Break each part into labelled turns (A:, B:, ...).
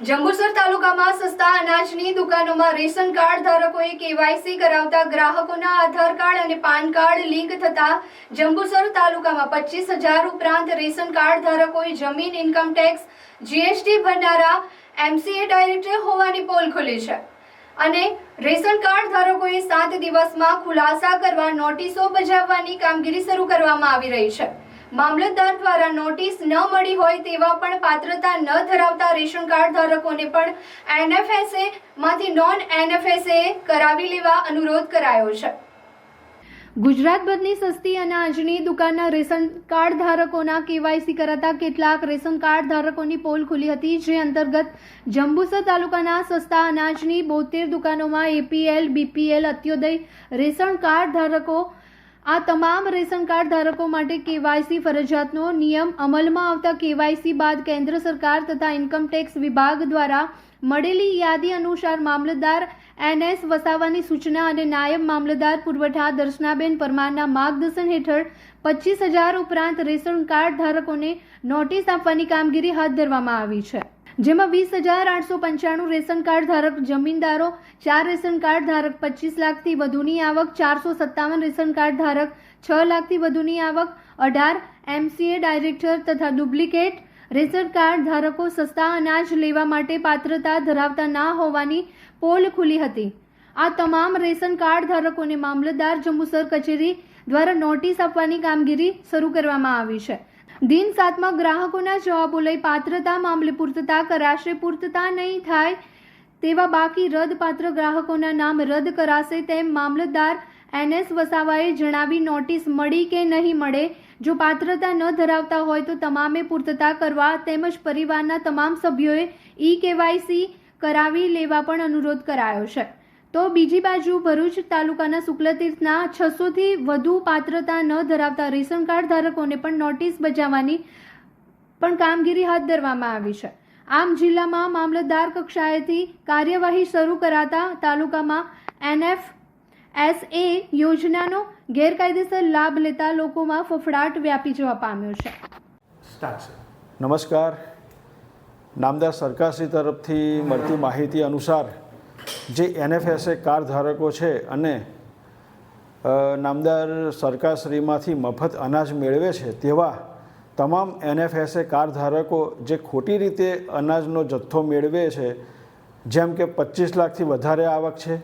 A: જંબુસર તાલુકામાં સસ્તા અનાજની દુકાનોમાં રેશન કાર્ડ ધારકોએ કેવાયસી કરાવતા ગ્રાહકોના આધાર કાર્ડ અને પાન કાર્ડ લિંક થતા જંબુસર તાલુકામાં 25,000 ઉપરાંત રેશન કાર્ડ ધારકોએ જમીન ઇન્કમ ટેક્સ જીએસટી ભરનારા એમસીએ ડાયરેક્ટર હોવાની પોલ ખુલી છે અને રેશન કાર્ડ ધારકોએ 7 દિવસમાં ખુલાસા કરવા નોટિસો બજાવવાની કામગીરી શરૂ કરવામાં આવી રહી છે। મામલતદાર દ્વારા નોટિસ ન મળી હોય તેવા પણ પાત્રતા ન ધરાવતા રેશન કાર્ડ ધારકોને પણ એનએફએસએ માંથી નોન એનએફએસએ કરાવી લેવા અનુરોધ કરાયો છે। ગુજરાતભરની સસ્તી અનાજની દુકાનના રેશન કાર્ડ ધારકોના કેવાયસી કરાતા કેટલાક રેશન કાર્ડ ધારકોની પોલ ખુલી હતી, જે અંતર્ગત જંબુસર તાલુકાના સસ્તા અનાજની 72 દુકાનોમાં એપીએલ, બીપીએલ, અત્યોદય રેશન કાર્ડ ધારકો આ તમામ રેશન કાર્ડ ધારકો માટે કેવાયસી ફરજિયાતનો નિયમ અમલમાં આવતા કેવાયસી બાદ કેન્દ્ર સરકાર તથા ઇન્કમટેક્સ વિભાગ દ્વારા મળેલી યાદી અનુસાર મામલતદાર એનએસ વસાવાની સૂચના અને નાયબ મામલતદાર પુરવઠા દર્શનાબેન પરમારના માર્ગદર્શન હેઠળ 25,000 ઉપરાંત રેશન કાર્ડ ધારકોને નોટિસ આપવાની કામગીરી હાથ ધરવામાં આવી છે, જેમાં 20,895 રેશન કાર્ડ ધારક જમીનદારો, 4 રેશન કાર્ડ ધારક 25 લાખથી વધુની આવક, 457 રેશન કાર્ડ ધારક 6 લાખથી વધુની આવક, 18 એમસીએ ડાયરેક્ટર તથા ડુપ્લિકેટ રેશન કાર્ડ ધારકો સસ્તા અનાજ લેવા માટે પાત્રતા ધરાવતા ના હોવાની પોલ ખુલી હતી। આ તમામ રેશન કાર્ડ ધારકોને મામલતદાર જંબુસર કચેરી દ્વારા નોટિસ આપવાની કામગીરી શરૂ કરવામાં આવી છે। દિન 7માં ગ્રાહકોના જવાબો લઈ પાત્રતા મામલે પૂર્તતા કરાશે। પૂર્તતા નહીં થાય તેવા બાકી રદપાત્ર ગ્રાહકોના નામ રદ કરાશે તેમ મામલતદાર એનએસ વસાવાએ જણાવી। નોટિસ મળી કે નહીં મળે, જો પાત્રતા ન ધરાવતા હોય તો તમામે પૂર્તતા કરવા તેમજ પરિવારના તમામ સભ્યોએ કેવાયસી કરાવી લેવા પણ અનુરોધ કરાયો છે। તો બીજી બાજુ ભરૂચ તાલુકાના શુક્લતીર્થના 600થી વધુ પાત્રતા ન ધરાવતા રેશન કાર્ડ ધારકોને પણ નોટિસ બજાવવાની પણ કામગીરી હાથ ધરવામાં આવી છે। આમ જિલ્લામાં મામલતદાર કક્ષાએથી કાર્યવાહી શરૂ કરાતા તાલુકામાં એનએફએસએ યોજનાનો ગેરકાયદેસર લાભ લેતા લોકોમાં ફફડાટ વ્યાપી જવા પામ્યો છે।
B: નમસ્કાર। નામદાર સરકારશ્રી તરફથી મળતી માહિતી અનુસાર જે એનએફએસએ કાર્ડ ધારકો છે અને નામદાર સરકારશ્રીમાંથી મફત અનાજ મેળવે છે તેવા તમામ એનએફએસએ કાર્ડ ધારકો જે ખોટી રીતે અનાજનો જથ્થો મેળવે છે, જેમ કે 25 લાખથી વધારે આવક છે,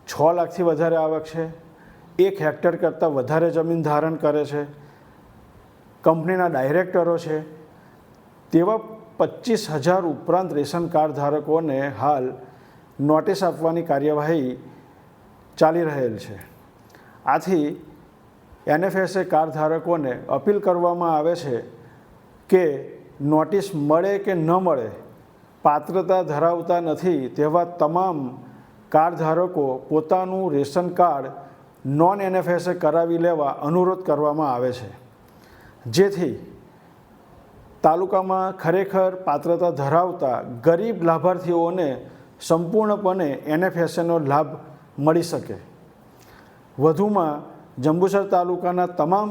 B: 6 લાખથી વધારે આવક છે, 1 હેક્ટર કરતાં વધારે જમીન ધારણ કરે છે, કંપનીના ડાયરેક્ટરો છે, તેવા 25,000 ઉપરાંત રેશન કાર્ડ ધારકોને હાલ નોટિસ આપવાની કાર્યવાહી ચાલી રહેલ છે। આથી એનએફએસએ કાર્ડ ધારકોને અપીલ કરવામાં આવે છે કે નોટિસ મળે કે ન મળે, પાત્રતા ધરાવતા નથી તેવા તમામ કાર્ડ ધારકો પોતાનું રેશન કાર્ડ નોન એનએફએસએ કરાવી લેવા અનુરોધ કરવામાં આવે છે, જેથી તાલુકામાં ખરેખર પાત્રતા ધરાવતા ગરીબ લાભાર્થીઓને સંપૂર્ણપણે એનએફએસએનો લાભ મળી શકે। વધુમાં જંબુસર તાલુકાના તમામ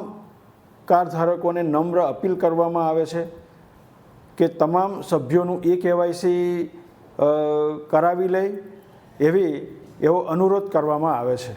B: કાર્ડ ધારકોને નમ્ર અપીલ કરવામાં આવે છે કે તમામ સભ્યોનું કેવાયસી કરાવી લે એવો અનુરોધ કરવામાં આવે છે।